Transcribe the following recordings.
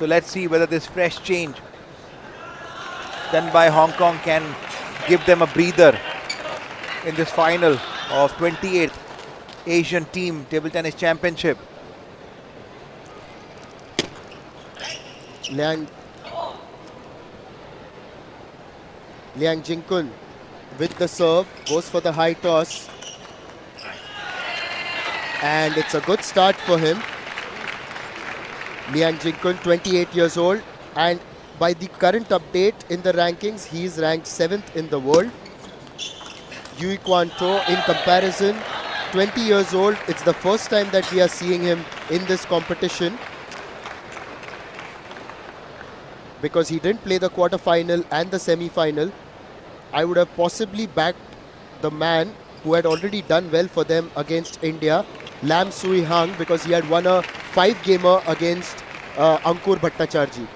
So let's see whether this fresh change done by Hong Kong can give them a breather in this final of 28th Asian Team Table Tennis Championship. Liang Jingkun with the serve, goes for the high toss. And it's a good start for him. Liang Jingkun, 28 years old, and by the current update in the rankings, he is ranked 7th in the world. Yui Kwan To, in comparison, 20 years old. It's the first time that we are seeing him in this competition, because he didn't play the quarter-final and the semi-final. I would have possibly backed the man who had already done well for them against India, Lam Sui Hang, because he had won a 5-gamer against Ankur Bhattacharjee.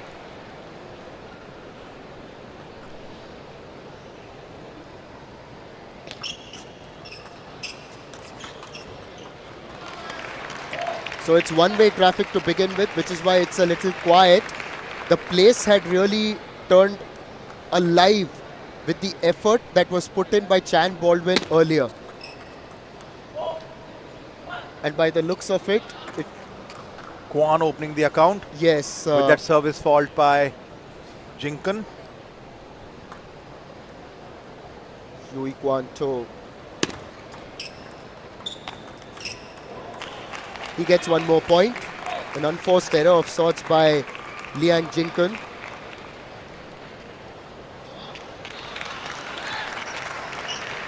So it's one-way traffic to begin with, which is why it's a little quiet. The place had really turned alive with the effort that was put in by Chan Baldwin earlier. And by the looks of it, Kwan opening the account. Yes. With that service fault by Jingkun. Yui Kwan To. He gets one more point. An unforced error of sorts by Liang Jingkun.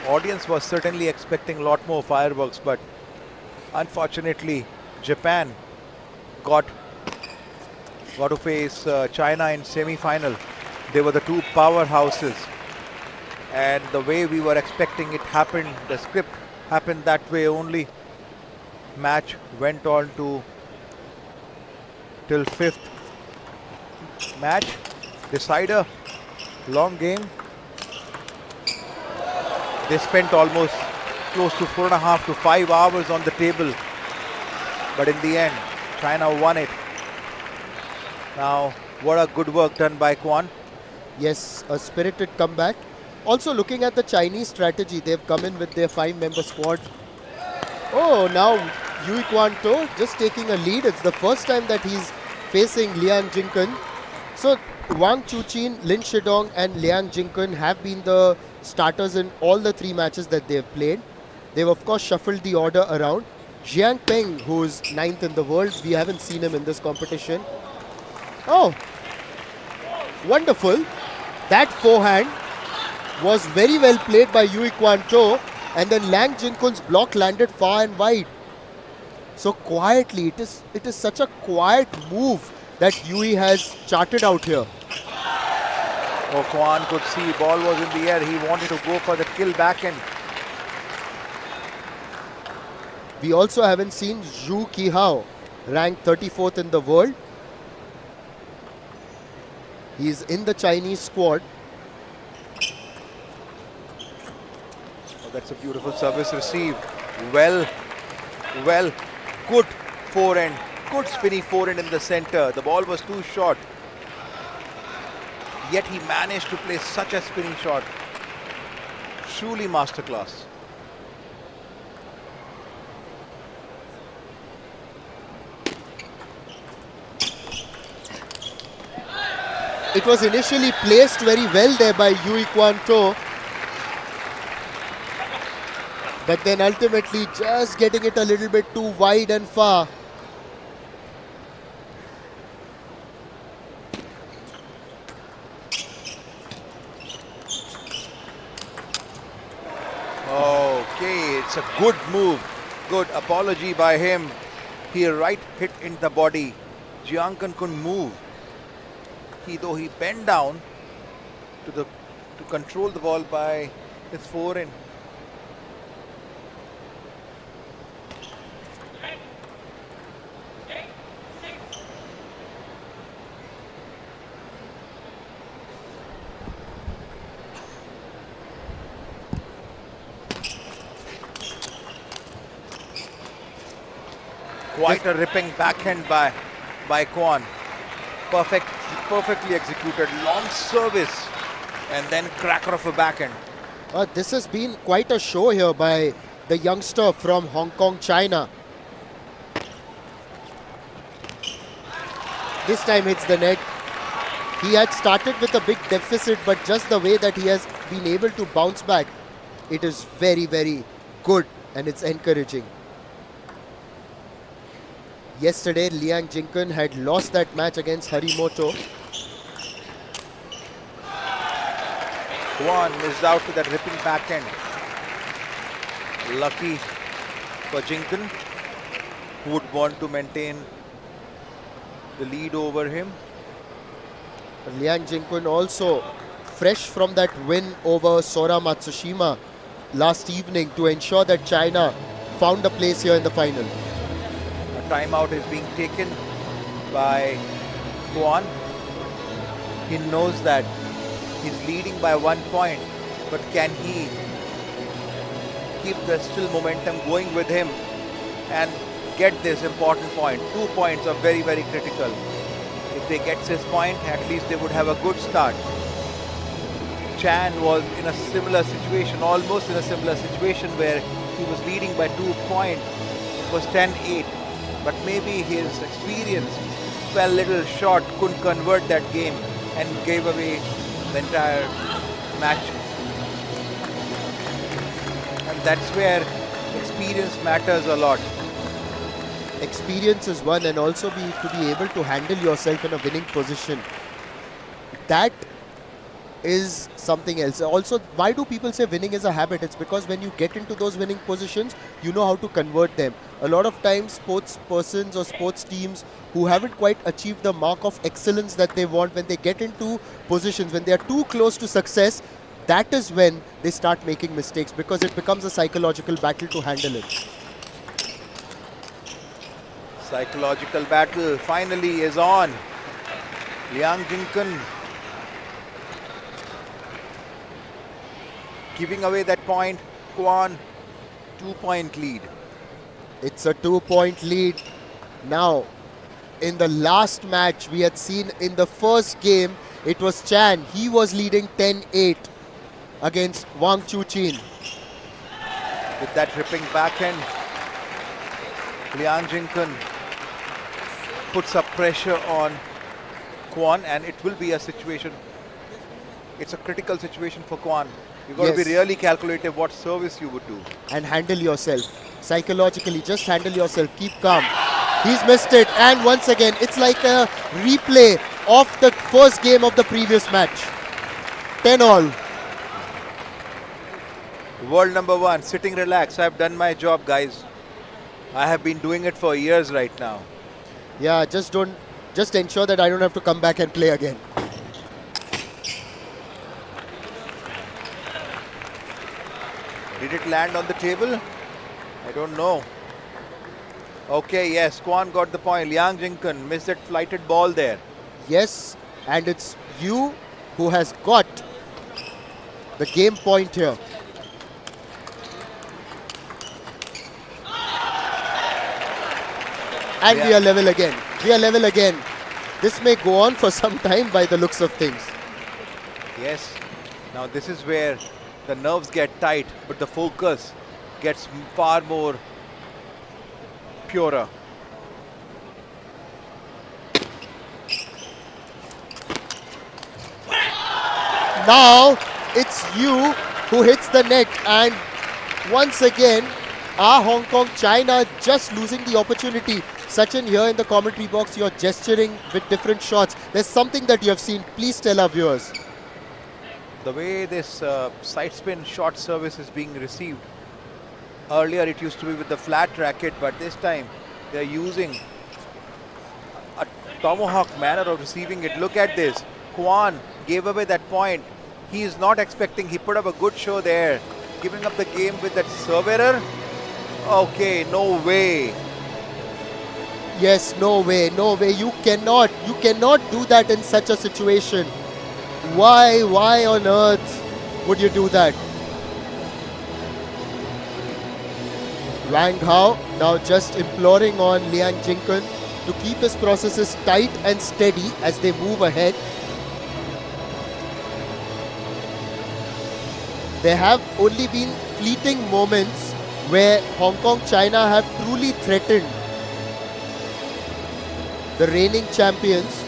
Audience was certainly expecting a lot more fireworks, but unfortunately Japan got to face China in semi-final. They were the two powerhouses, and the way we were expecting it happened, the script happened that way only. Match went on to till 5th match decider, long game. They spent almost close to 4.5 to 5 hours on the table, but in the end China won it. Now what a good work done by Kwan. Yes, a spirited comeback. Also looking at the Chinese strategy, they've come in with their 5-member squad. Oh, now Yui Kwan To just taking a lead. It's the first time that he's facing Liang Jingkun. So Wang Chuqin, Lin Shidong and Liang Jingkun have been the starters in all the 3 matches that they've played. They've of course shuffled the order around. Jiang Peng, who's 9th in the world, we haven't seen him in this competition. Oh, wonderful. That forehand was very well played by Yui Kwan To, and then Liang Jingkun's block landed far and wide. So quietly, it is such a quiet move that Yui has charted out here. Oh, Kwan could see ball was in the air. He wanted to go for the kill backhand. We also haven't seen Zhu Qihao, ranked 34th in the world. He's in the Chinese squad. Oh, that's a beautiful service received. Well, good forehand. Good spinny forehand in the center. The ball was too short. Yet he managed to play such a spinning shot. Truly masterclass. It was initially placed very well there by Yui Kwan To, but then ultimately just getting it a little bit too wide and far. Okay, it's a good move. Good apology by him. He right hit in the body. Jiangkun couldn't move. Though he bent down to control the ball by his forehand. Quite a ripping backhand by Kwan. Perfectly executed. Long service. And then cracker of a backhand. This has been quite a show here by the youngster from Hong Kong, China. This time hits the net. He had started with a big deficit, but just the way that he has been able to bounce back, it is very, very good and it's encouraging. Yesterday, Liang Jinkun had lost that match against Harimoto. Kwon missed out to that ripping backhand. Lucky for Jinkun, who would want to maintain the lead over him. Liang Jinkun also fresh from that win over Sora Matsushima last evening to ensure that China found a place here in the final. A timeout is being taken by Kwon. He knows that he's leading by 1 point, but can he keep the still momentum going with him and get this important point? 2 points are very, very critical. If they get this point, at least they would have a good start. Chan was in a similar situation, almost in a similar situation where he was leading by 2 points. It was 10-8, but maybe his experience fell a little short, couldn't convert that game and gave away the entire match. And that's where experience matters a lot. Experience is one, and also to be able to handle yourself in a winning position. That is something else. Also, why do people say winning is a habit? It's because when you get into those winning positions, you know how to convert them. A lot of times, sports persons or sports teams who haven't quite achieved the mark of excellence that they want, when they get into positions, when they are too close to success, that is when they start making mistakes, because it becomes a psychological battle to handle it. Psychological battle finally is on. Liang Jinkun giving away that point. Kwon, 2-point lead. It's a 2-point lead. Now, in the last match we had seen in the first game, it was Chan. He was leading 10-8 against Wang Chuqin. With that ripping backhand, Liang Jinkun puts up pressure on Kwon, and it will be a situation. It's a critical situation for Kwon. You've got to be really calculative what service you would do. And handle yourself. Psychologically, just handle yourself. Keep calm. He's missed it. And once again, it's like a replay of the first game of the previous match. 10-all. World number 1, sitting relaxed. I've done my job, guys. I have been doing it for years right now. Yeah, just ensure that I don't have to come back and play again. Did it land on the table? I don't know. Okay, yes, Kwon got the point. Liang Jinkun missed that flighted ball there. Yes, and it's you who has got the game point here. And we are level again. We are level again. This may go on for some time by the looks of things. Yes. Now this is where the nerves get tight, but the focus gets far more purer. Now it's you who hits the net, and once again our Hong Kong China just losing the opportunity. Sachin, here in the commentary box, you're gesturing with different shots. There's something that you have seen. Please tell our viewers. The way this side spin short service is being received. Earlier it used to be with the flat racket, but this time they're using a tomahawk manner of receiving it. Look at this. Kwon gave away that point. He is not expecting. He put up a good show there. Giving up the game with that serve error. Okay, no way. Yes, no way, no way. You cannot do that in such a situation. Why on earth would you do that? Wang Hao now just imploring on Liang Jinkun to keep his processes tight and steady as they move ahead. There have only been fleeting moments where Hong Kong China have truly threatened the reigning champions.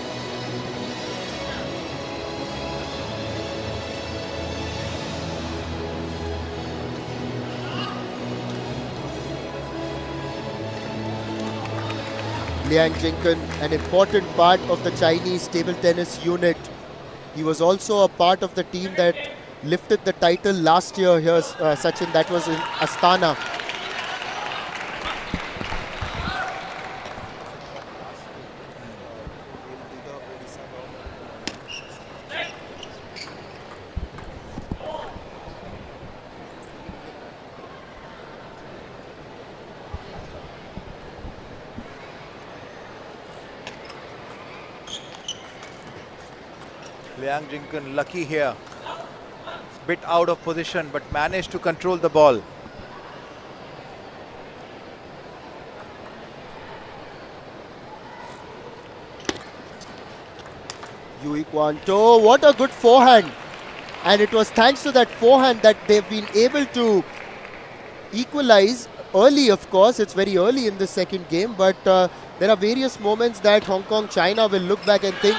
Liang Jingken, an important part of the Chinese table tennis unit. He was also a part of the team that lifted the title last year here, Sachin. That was in Astana. Liang Jingken lucky here. Bit out of position but managed to control the ball. Yui Kwanto, what a good forehand. And it was thanks to that forehand that they've been able to equalize early, of course. It's very early in the second game, but there are various moments that Hong Kong China will look back and think,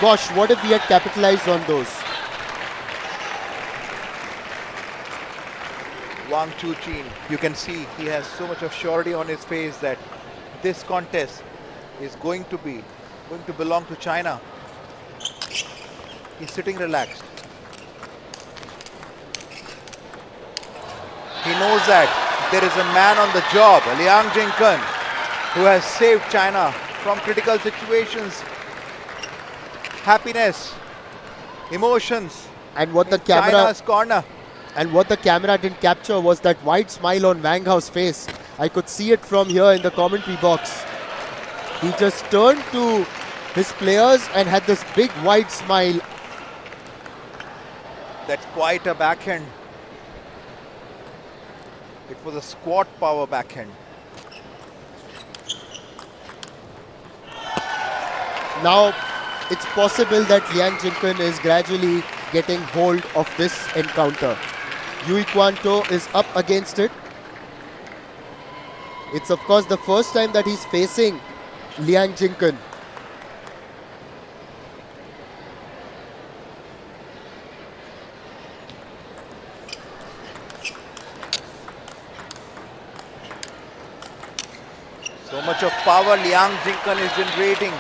gosh, what if we had capitalized on those? Wang Chuqin, you can see he has so much of surety on his face that this contest is going to belong to China. He's sitting relaxed. He knows that there is a man on the job, Liang Jingken, who has saved China from critical situations, happiness, emotions. And what the China's corner. And what the camera didn't capture was that wide smile on Wang Hao's face. I could see it from here in the commentary box. He just turned to his players and had this big wide smile. That's quite a backhand. It was a squat power backhand. Now, it's possible that Liang Jingken is gradually getting hold of this encounter. Yui Kwanto is up against it. It's of course the first time that he's facing Liang Jingken. So much of power Liang Jingken is generating.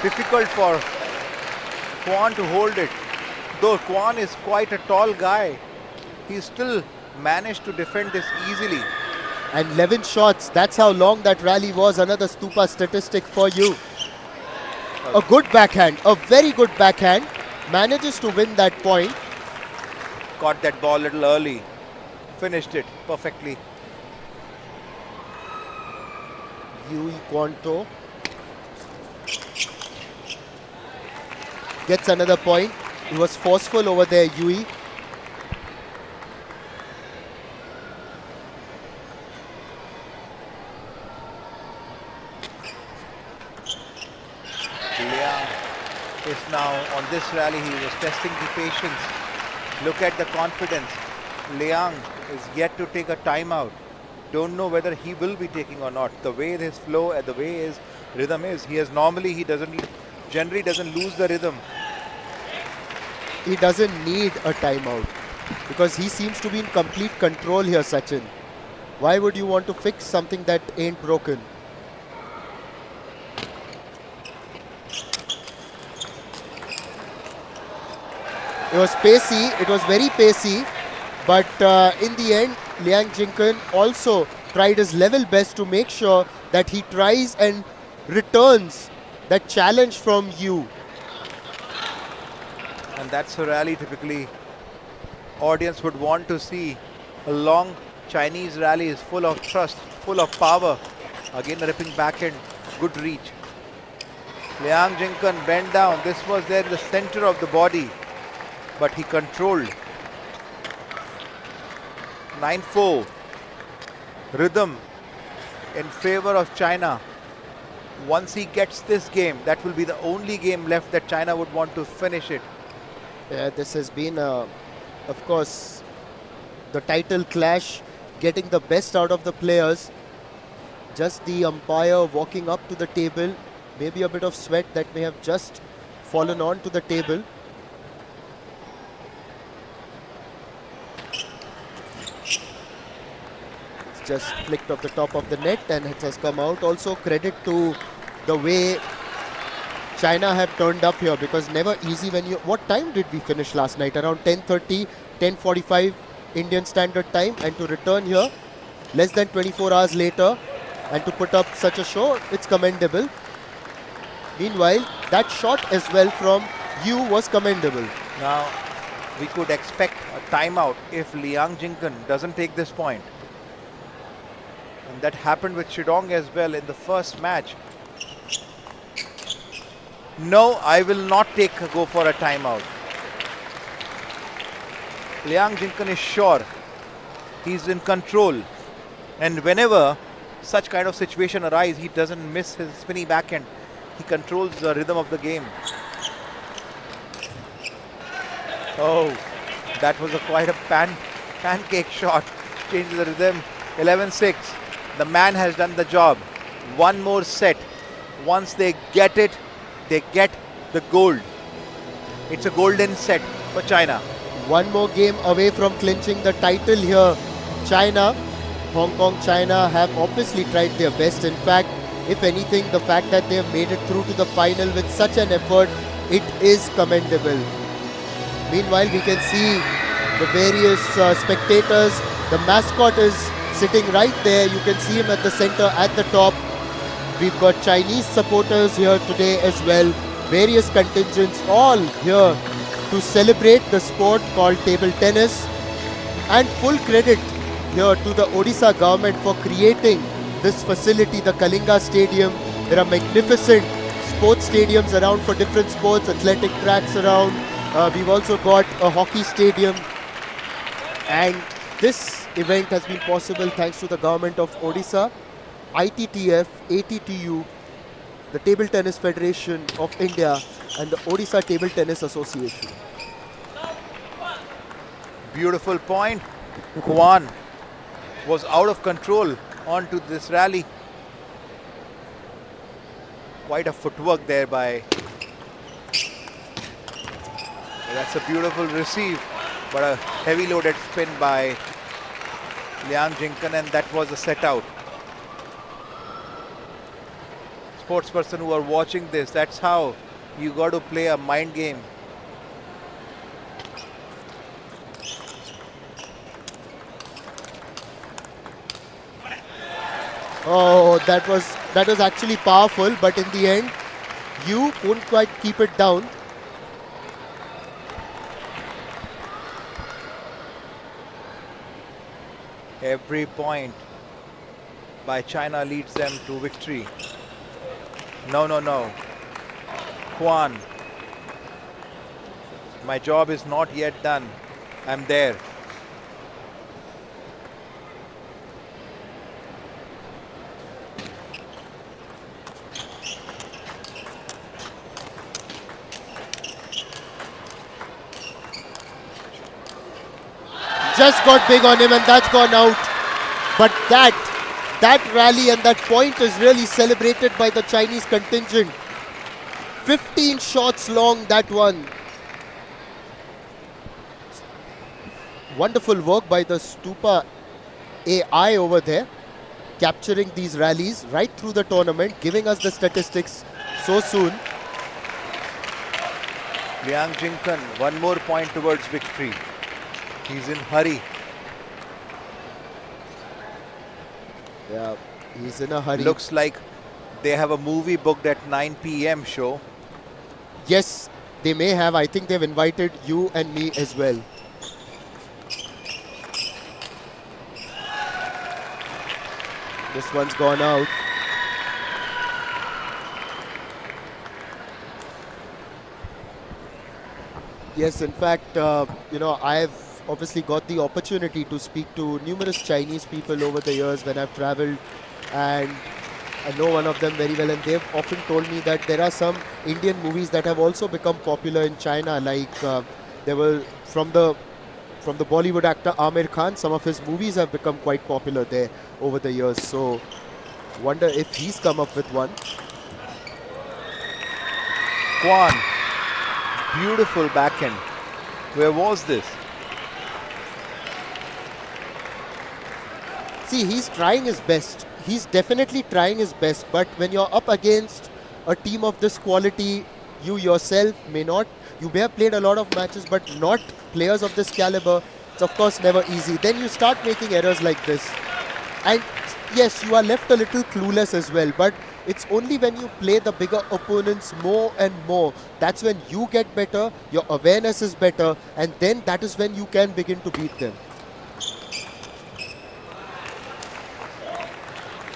Difficult for Kwon to hold it. Though Kwon is quite a tall guy, he still managed to defend this easily. And 11 shots, that's how long that rally was. Another Stupa statistic for you. A good backhand, a very good backhand. Manages to win that point. Caught that ball a little early. Finished it perfectly. Yui Kwanto gets another point. He was forceful over there, Yui. Liang is now on this rally. He was testing the patience. Look at the confidence. Liang is yet to take a timeout. Don't know whether he will be taking or not. The way his flow and the way his rhythm is, he generally doesn't lose the rhythm. He doesn't need a timeout because he seems to be in complete control here, Sachin. Why would you want to fix something that ain't broken? It was pacey, it was very pacey, but in the end, Liang Jingken also tried his level best to make sure that he tries and returns that challenge from you. And that's a rally typically audience would want to see. A long Chinese rally is full of thrust, full of power. Again a ripping backhand, good reach. Liang Jingken bent down. This was there in the center of the body, but he controlled. 9-4. Rhythm in favor of China. Once he gets this game, that will be the only game left that China would want to finish it. Yeah, this has been, of course, the title clash, getting the best out of the players. Just the umpire walking up to the table, maybe a bit of sweat that may have just fallen onto the table. It's just flicked off the top of the net and it has come out. Also credit to the way China have turned up here, because never easy when you... What time did we finish last night? Around 10:30, 10:45 Indian Standard Time, and to return here less than 24 hours later and to put up such a show, it's commendable. Meanwhile, that shot as well from Yu was commendable. Now, we could expect a timeout if Liang Jinkan doesn't take this point. And that happened with Shidong as well in the first match. No, I will not go for a timeout. Liang Jinkan is sure. He's in control. And whenever such kind of situation arises, he doesn't miss his spinny backhand. He controls the rhythm of the game. Oh, that was quite a pancake shot. Changes the rhythm. 11-6. The man has done the job. One more set. Once they get it, they get the gold. It's a golden set for China. One more game away from clinching the title here. China, Hong Kong, China have obviously tried their best. In fact, if anything, the fact that they have made it through to the final with such an effort, it is commendable. Meanwhile, we can see the various spectators. The mascot is sitting right there. You can see him at the center, at the top. We've got Chinese supporters here today as well. Various contingents all here to celebrate the sport called table tennis. And full credit here to the Odisha government for creating this facility, the Kalinga Stadium. There are magnificent sports stadiums around for different sports, athletic tracks around. We've also got a hockey stadium. And this event has been possible thanks to the government of Odisha, ITTF, ATTU, the Table Tennis Federation of India, and the Odisha Table Tennis Association. Beautiful point. Kwan was out of control onto this rally. Quite a footwork there by... That's a beautiful receive, but a heavy loaded spin by Liang Jinkan, and that was a set out. Sportsperson who are watching this, that's how you got to play a mind game. Oh, that was actually powerful, but in the end, you couldn't quite keep it down. Every point by China leads them to victory. No. Kwan, my job is not yet done. I'm there. Just got big on him and that's gone out. But that rally and that point is really celebrated by the Chinese contingent. 15 shots long, that one. Wonderful work by the Stupa AI over there, capturing these rallies right through the tournament, giving us the statistics so soon. Liang Jinkan, one more point towards victory. He's in hurry. Yeah, he's in a hurry. Looks like they have a movie booked at 9 p.m. show. Yes, they may have. I think they've invited you and me as well. This one's gone out. Yes, in fact, I've obviously got the opportunity to speak to numerous Chinese people over the years when I've traveled, and I know one of them very well, and they've often told me that there are some Indian movies that have also become popular in China. Like there were from the Bollywood actor Amir Khan. Some of his movies have become quite popular there over the years. So wonder if he's come up with one. Kwon, beautiful backhand. Where was this? See, he's trying his best. He's definitely trying his best. But when you're up against a team of this quality, you yourself may not. You may have played a lot of matches, but not players of this caliber. It's of course never easy. Then you start making errors like this. And yes, you are left a little clueless as well. But it's only when you play the bigger opponents more and more, that's when you get better, your awareness is better, and then that is when you can begin to beat them.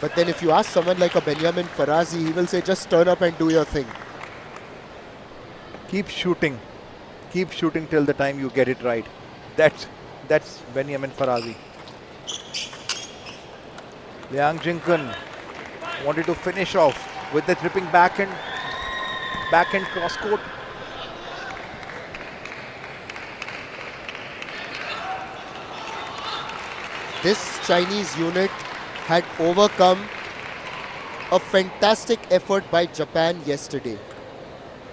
But then if you ask someone like a Benjamin Farazi, he will say, just turn up and do your thing. Keep shooting. Keep shooting till the time you get it right. That's Benjamin Farazi. Liang Jinkun wanted to finish off with the tripping backhand cross court. This Chinese unit had overcome a fantastic effort by Japan yesterday.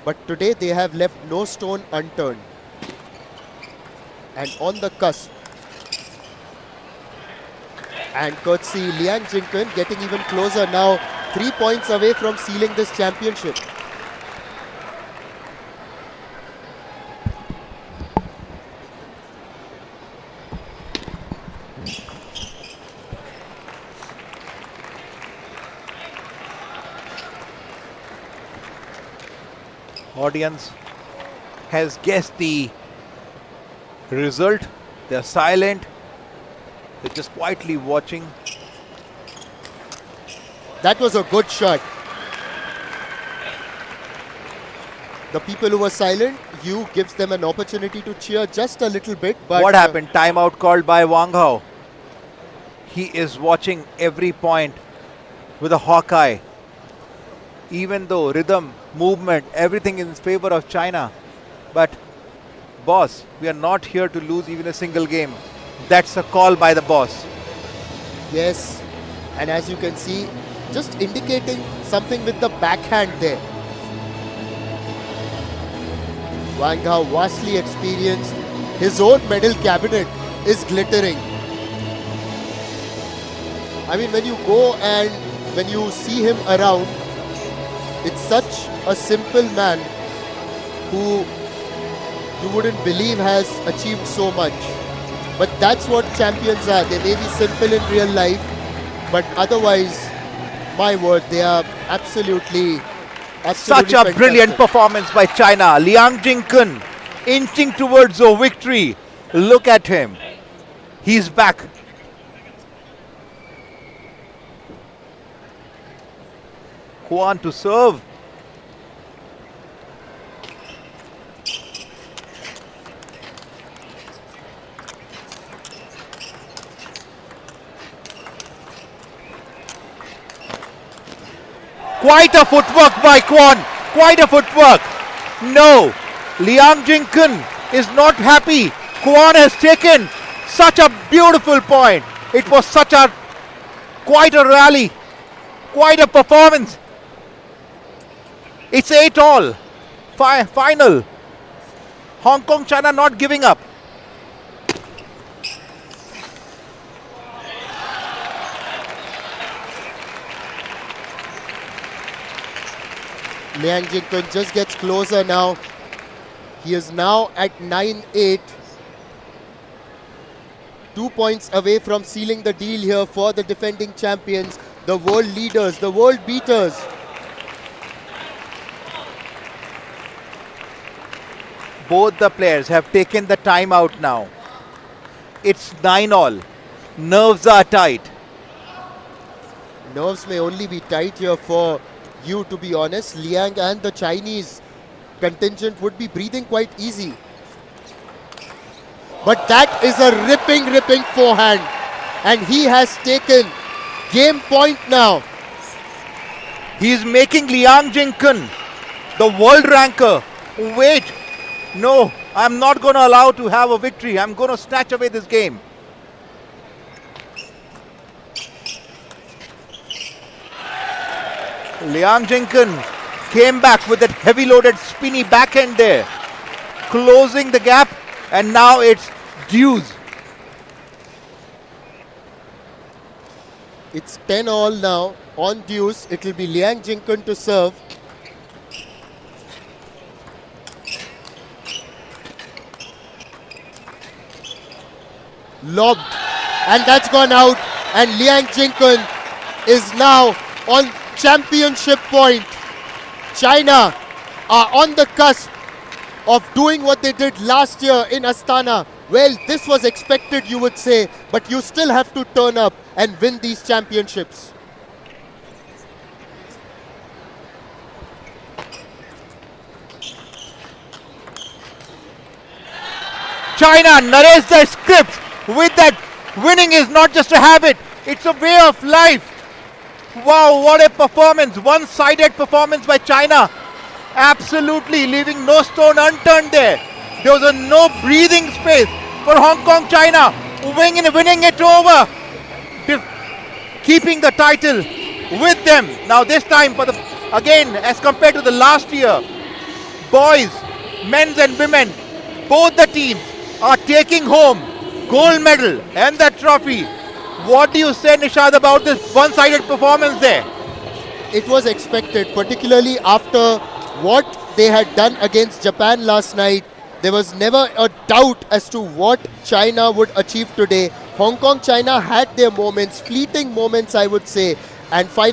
But today they have left no stone unturned. And on the cusp. And courtesy Liang Jinkun getting even closer now, 3 points away from sealing this championship. Audience has guessed the result. They're silent. They're just quietly watching. That was a good shot. The people who were silent, you gives them an opportunity to cheer just a little bit. But what happened? Timeout called by Wang Hao. He is watching every point with a hawk eye. Even though rhythm, movement, everything is in favor of China. But boss, we are not here to lose even a single game. That's a call by the boss. Yes, and as you can see, just indicating something with the backhand there. Wang Hao, vastly experienced. His own medal cabinet is glittering. I mean, when you go and when you see him around, it's such a simple man who you wouldn't believe has achieved so much. But that's what champions are. They may be simple in real life, but otherwise, my word, they are absolutely Such a brilliant performance by China. Liang Jinkun inching towards a victory. Look at him. He's back. Kwon to serve. Quite a footwork by Kwon. Quite a footwork. No. Liang Jinkun is not happy. Kwon has taken such a beautiful point. It was quite a rally. Quite a performance. It's 8-all. Final. Hong Kong, China not giving up. Liang Jinkun just gets closer now. He is now at 9-8. 2 points away from sealing the deal here for the defending champions, the world leaders, the world beaters. Both the players have taken the time out now. It's 9-all. Nerves are tight. Nerves may only be tight here for you, to be honest. Liang and the Chinese contingent would be breathing quite easy. But that is a ripping forehand. And he has taken game point now. He's making Liang Jingkun, the world ranker, wait. No, I'm not going to allow to have a victory. I'm going to snatch away this game. Liang Jingkun came back with that heavy loaded spinny backhand there, closing the gap, and now it's dues. It's 10-all now on deuce. It will be Liang Jingkun to serve. Lobbed, and that's gone out. And Liang Jingkun is now on championship point. China are on the cusp of doing what they did last year in Astana. Well, this was expected, you would say, but you still have to turn up and win these championships. China narrates the script with that winning is not just a habit, it's a way of life. Wow, what a performance. One-sided performance by China. Absolutely leaving no stone unturned there. There was no breathing space for Hong Kong, China. Winning it over. Keeping the title with them. Now this time, again, as compared to the last year, boys, men's and women, both the teams are taking home gold medal and that trophy. What do you say, Nishad, about this one-sided performance there? It was expected, particularly after what they had done against Japan last night. There was never a doubt as to what China would achieve today. Hong Kong, China had their moments, fleeting moments, I would say, and finally